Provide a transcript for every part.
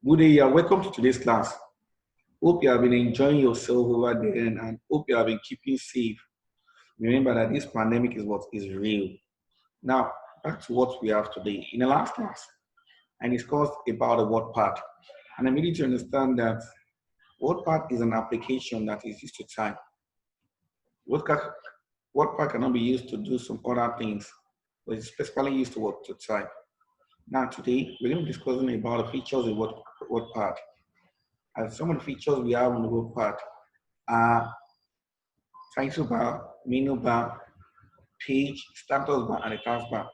Good day, welcome to today's class. Hope you have been enjoying yourself over there and hope you have been keeping safe. Remember that this pandemic is what is real. Now, back to what we have today. In the last class, I discussed about the Wordpad, and I made you to understand that Wordpad is an application that is used to type. Wordpad cannot be used to do some other things, but it's specifically used to type. Now, today, we're going to be discussing about the features of Wordpad. And some of the features we have on the Wordpad are title bar, menu bar, page, status bar, and a taskbar.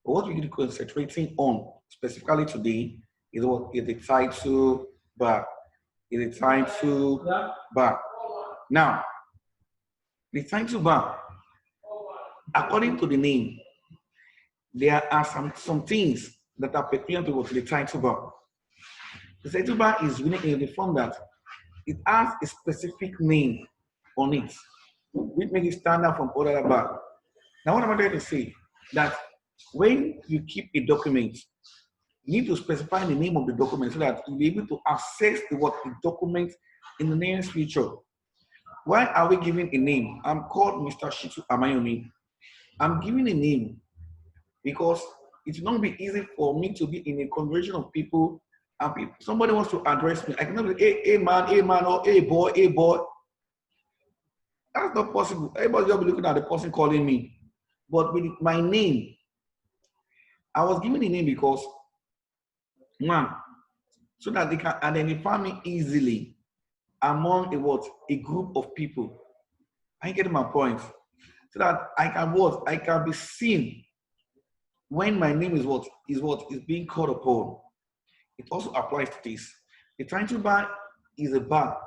But what we're going to be concentrating on specifically today is what is the title bar. Is the title bar. Now, the title bar, according to the name, there are some things that are peculiar to the title bar. The title bar is unique in the form that it has a specific name on it, which makes it stand out from other bar. Now, what I'm trying to say that when you keep a document, you need to specify the name of the document so that you'll be able to access the document in the nearest future. Why are we giving a name? I'm called Mr. Shitu Amayomi. I'm giving a name because it will not be easy for me to be in a congregation of people and somebody wants to address me. I cannot be hey man, or hey boy. That's not possible. Everybody will be looking at the person calling me. But with my name, I was given a name because, one, so that they can identify me easily among a group of people. I get my point. So that I can be seen when my name is being called upon. It also applies to this. The title bar is a bar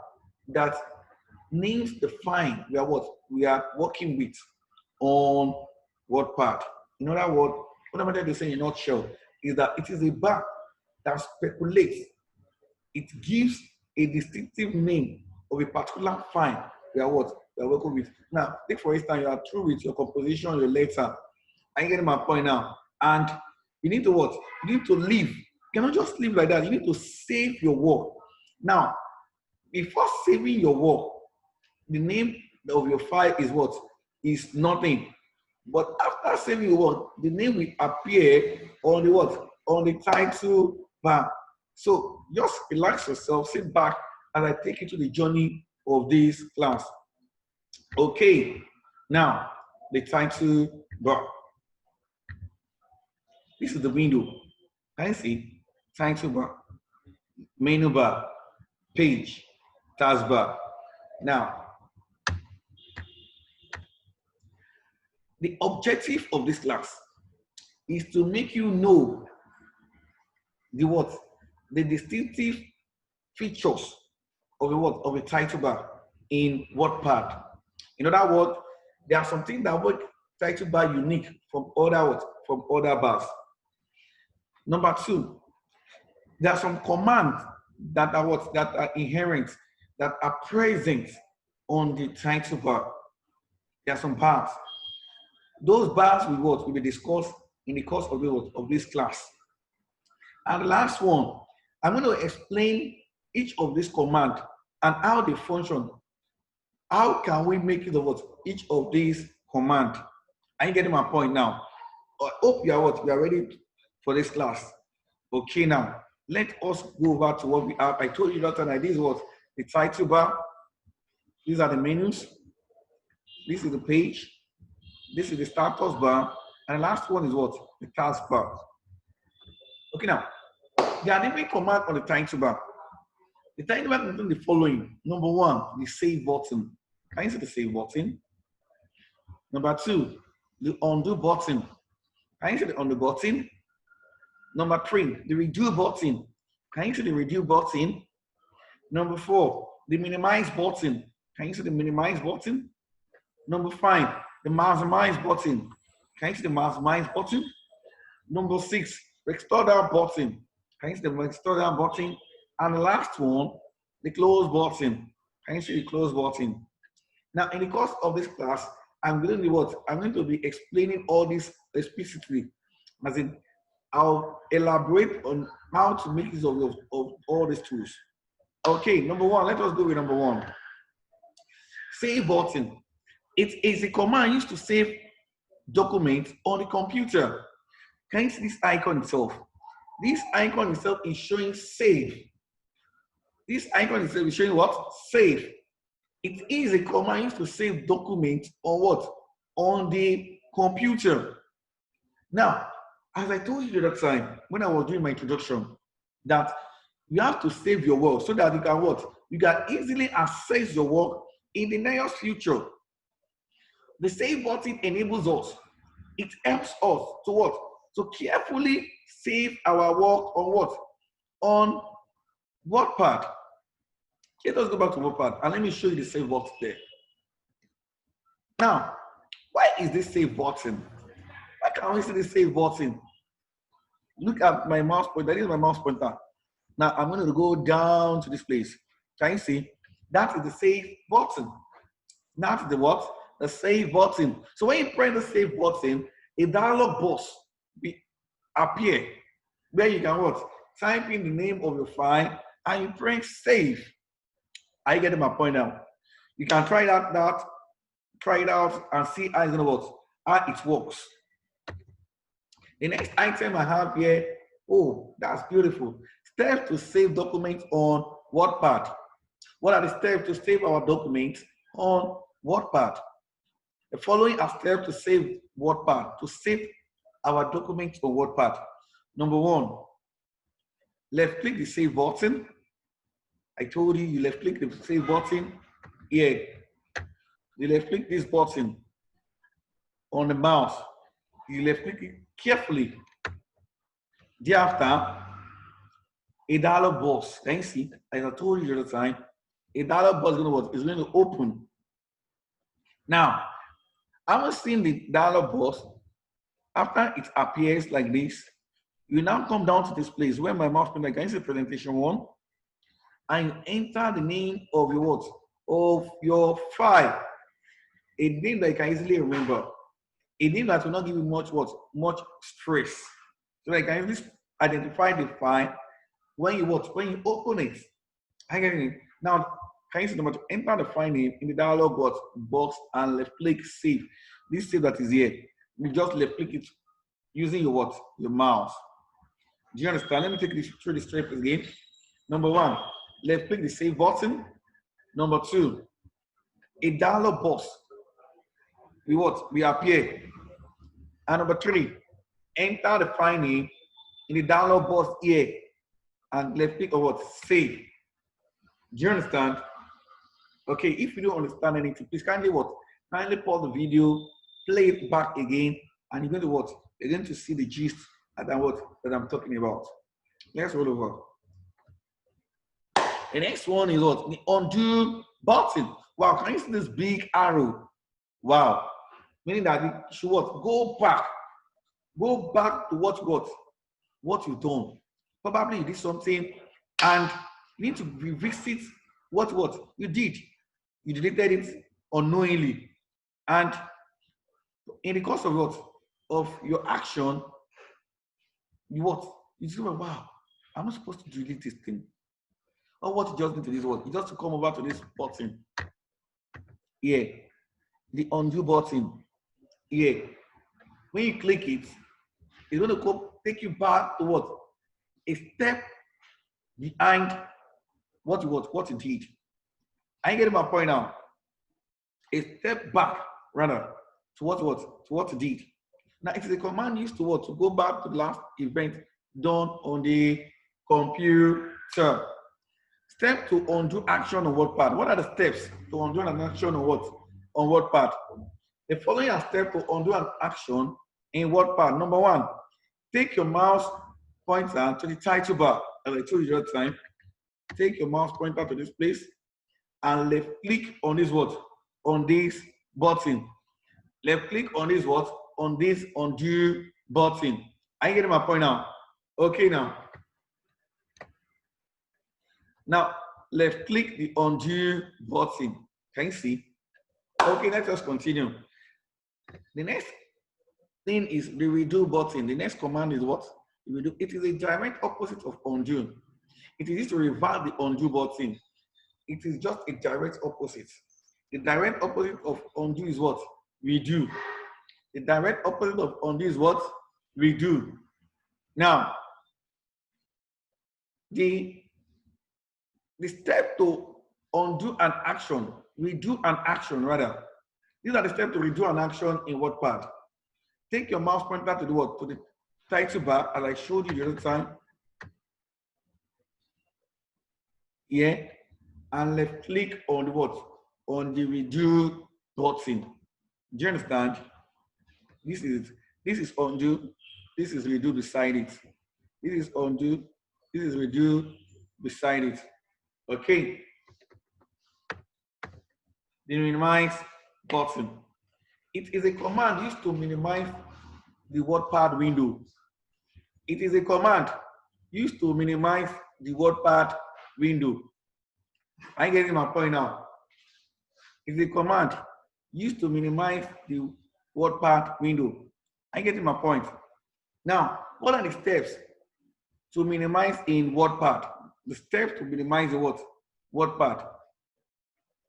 that names define we are working with on Wordpad. In other words, what I'm trying to say in a nutshell is that it is a bar that speculates. It gives a distinctive name of a particular file we are working with. Now, take for instance, you are through with your composition, your letter. I'm getting my point now. And you need to You need to leave. You cannot just leave like that. You need to save your work. Now, before saving your work, the name of your file is nothing. But after saving your work, the name will appear on the title bar. So just relax yourself, sit back as I take you to the journey of this class. Okay, now the title bar. This is the window. Can you see? Title bar, menu bar, page, taskbar. Now, the objective of this class is to make you know the distinctive features of a title bar in Wordpad. In other words, there are some things that make title bar unique from other bars. Number two, there are some commands that are inherent, that are present on the title bar. There are some bars. Those bars will be discussed in the course of this class. And the last one, I'm going to explain each of these commands and how they function. How can we make use of each of these commands? Are you getting my point now? I hope you are ready for this class. Okay, now let us go over to what we have. I told you that this was the title bar. These are the menus. This is the page. This is the status bar. And the last one is the task bar. Okay, now there are different commands on the title bar. The title bar contains the following. Number one, the save button. Can you see the save button? Number two, the undo button. Can you see the undo button? Number three, the redo button. Can you see the redo button? Number four, the minimize button. Can you see the minimize button? Number five, the maximize button. Can you see the maximize button? Number six, restore down button. Can you see the restore down button? And the last one, the close button. Can you see the close button? Now, in the course of this class, I'm going to be explaining all this explicitly. As in, I'll elaborate on how to make use of all these tools. Okay, number one, let us go with number one. Save button. It is a command used to save documents on the computer. Can you see this icon itself? This icon itself is showing save. This icon itself is showing what? Save. It is a command used to save documents on what? On the computer. Now, as I told you the other time when I was doing my introduction, that you have to save your work so that you can what? You can easily access your work in the near future. The save button enables us. It helps us to what? To carefully save our work on what? On Wordpad. Let us go back to Wordpad and let me show you the save button there. Now, why is this save button? Why can't we see the save button? Look at my mouse pointer. That is my mouse pointer. Now I'm going to go down to this place. Can you see? That is the save button. That's the what? The save button. So when you press the save button, a dialog box will appear where you can what? Type in the name of your file and you press save. Are you getting my point now? You can try try it out and see how it's gonna work, how it works. The next item I have here, oh, that's beautiful. Steps to save documents on Wordpad. What are the steps to save our documents on Wordpad? The following are steps to save Wordpad, to save our documents on Wordpad. Number one, left click the save button. I told you, you left click the save button here. You left click this button on the mouse. You left click it carefully. Thereafter, a dialog box. Can you see? As I told you the other time, a dialog box is going to open. Now, I'm seeing the dialog box. After it appears like this, you now come down to this place where my mouse pointer, can you see presentation one? And enter the name of your what? Of your file. A name that you can easily remember. A name that will not give you much what? Much stress. So that you can easily identify the file when you what? When you open it. I get it. Now, can you see number two? Enter the file name in the dialog box and left click save. This save that is here. You just left click it using your what? Your mouse. Do you understand? Let me take this through the steps again. Number one, left click the save button. Number two, a dialog box will appear. And number three, enter the file name in the dialog box here and left click on what? Save. Do you understand? Okay, if you don't understand anything, please kindly what? Kindly pause the video, play it back again, and you're going to what? You're going to see the gist that I'm talking about. Let's roll over. The next one is what? The undo button. Wow, can you see this big arrow? Wow. Meaning that it should what? Go back. Go back to what you've done. Probably you did something and you need to revisit what you did. You deleted it unknowingly. And in the course of what? Of your action, you say, wow, I'm not supposed to delete this thing. Or what you just need to do is what? You just to come over to this button. Here. The undo button. Here. When you click it, it's going to take you back to what? A step behind what you did. I get my point now. A step back, rather, to what you did. Now, it is a command used to what? To go back to the last event done on the computer. Step to undo action on Wordpad. What are the steps to undo an action on what? On Wordpad. The following are steps to undo an action in Wordpad. Number one, take your mouse pointer to the title bar. As I told you the other time, take your mouse pointer to this place and left click on this what? On this button. Left click on this what? On this undo button. Are you getting my point now? Okay now. Now, left click the undo button. Can you see? Okay, let us continue. The next thing is the redo button. The next command is what? Redo. It is a direct opposite of undo. It is used to reverse the undo button. It is just a direct opposite. The direct opposite of undo is what? Redo. The direct opposite of undo is what? Redo. Now, the step to undo an action, redo an action rather. These are the steps to redo an action in Wordpad. Take your mouse pointer to the what? To the title bar, as I showed you the other time. Here, and left click on the what? On the redo button. Do you understand? This is undo, this is redo beside it. This is undo, this is redo beside it. Okay. The minimize button. It is a command used to minimize the WordPad window. It is a command used to minimize the WordPad window. I'm getting my point now. It's a command used to minimize the WordPad window. I'm getting my point. Now, what are the steps to minimize in Wordpad? The steps to minimize the what? Wordpad.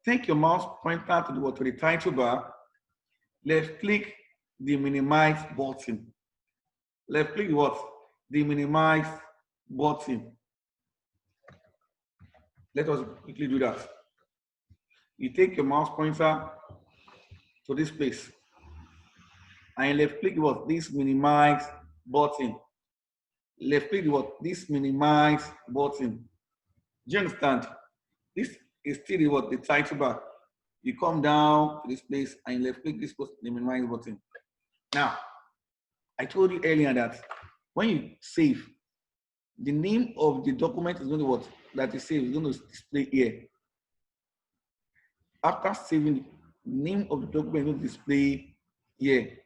Take your mouse pointer to the what? To the title bar. Left click the minimize button. Left click what? The minimize button. Let us quickly do that. You take your mouse pointer to this place and left click what? This minimize button. Left click what? This minimize button. Do you understand? This is still what? The title bar. You come down to this place and left click this the minimize button. Now, I told you earlier that when you save, the name of the document is going to what? That you save is going to display here. After saving, the name of the document is going to display here.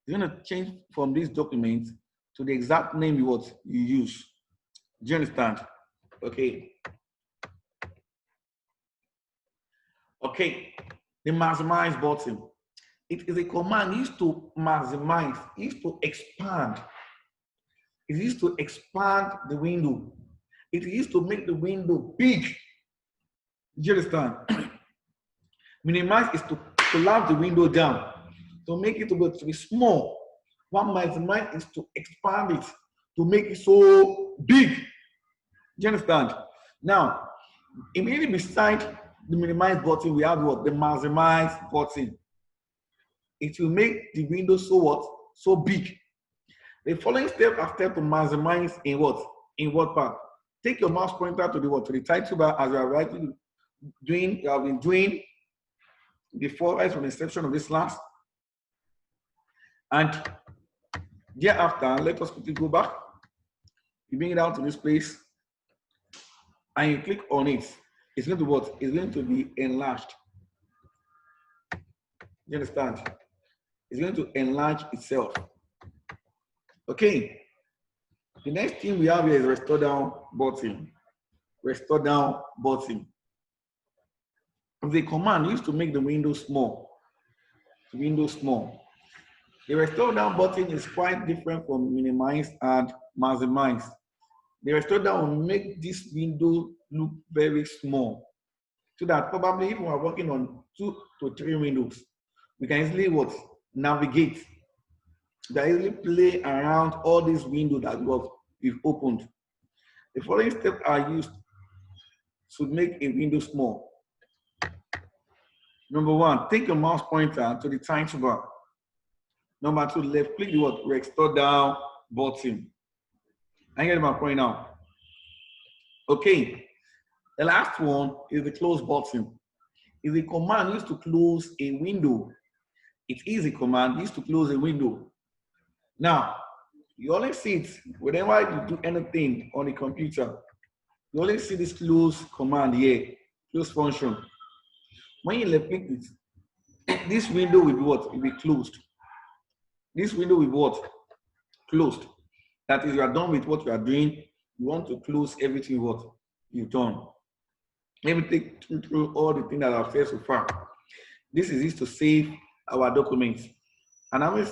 You're going to change from this document to the exact name you use. Do you understand? Okay. Okay. The maximize button. It is a command used to maximize, used to expand. It is used to expand the window. It is used to make the window big. Do you understand? Minimize is to collapse the window down, to make it to be small. One maximize is to expand it, to make it so big. Do you understand? Now, immediately beside the minimize button, we have what? The maximize button. It will make the window so what? So big. The following step are steps to maximize in what? In Wordpad. Take your mouse pointer to the what? To the title bar as you are writing, you have been doing before, right from the inception of this class. And thereafter, let us quickly go back. You bring it out to this place and you click on it. It's going to what? It's going to be enlarged. You understand? It's going to enlarge itself. Okay. The next thing we have here is restore down button. Restore down button. The command used to make the window small. The window small. The restore down button is quite different from minimize and maximize. The restore down will make this window look very small. So that probably if we are working on 2 to 3 windows, we can easily what? Navigate. That easily play around all these windows that we've opened. The following steps are used to make a window small. Number 1, take your mouse pointer to the title bar. Number 2, left click the what? Restore down button. I get my point now. Okay. The last one is the close button. It's a command used to close a window. It is a command used to close a window. Now, you only see it whenever you do anything on the computer. You only see this close command here, close function. When you left click it, this window will be what? It will be closed. This window will be what? Closed. That is, you are done with what you are doing. You want to close everything what you've done. Let me take you through all the things that I've said so far. This is used to save our documents. And I will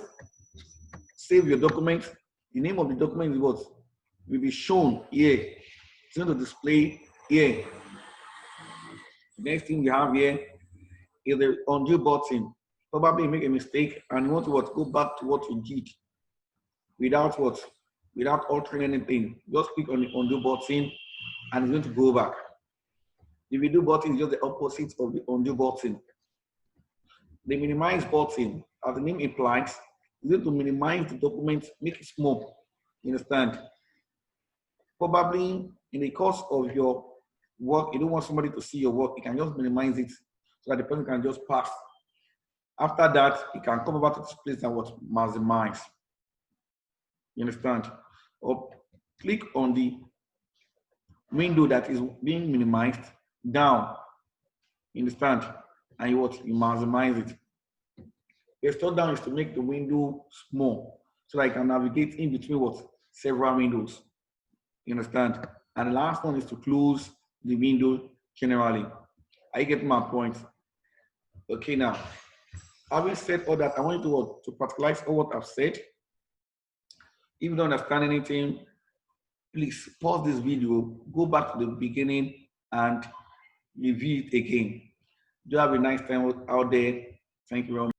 save your document. The name of the document is what? Will be shown here. It's going to display here. Next thing we have here is the undo button. Probably make a mistake and you want to go back to what you did without altering anything. Just click on the undo button and it's going to go back. The redo button is just the opposite of the undo button. The minimize button, as the name implies, is going to minimize the document, make it small. You understand? Probably in the course of your work, you don't want somebody to see your work, you can just minimize it so that the person can just pass. After that, you can come over to this place and maximize. You understand? Or click on the window that is being minimized down. You understand? And you maximize it. Restore down is to make the window small so that I can navigate in between several windows. You understand? And the last one is to close the window generally. I get my point. Okay, now, having said all that, I want you to practicalize all what I've said. If you don't understand anything, please pause this video, go back to the beginning and review it again. Do have a nice time out there. Thank you very much.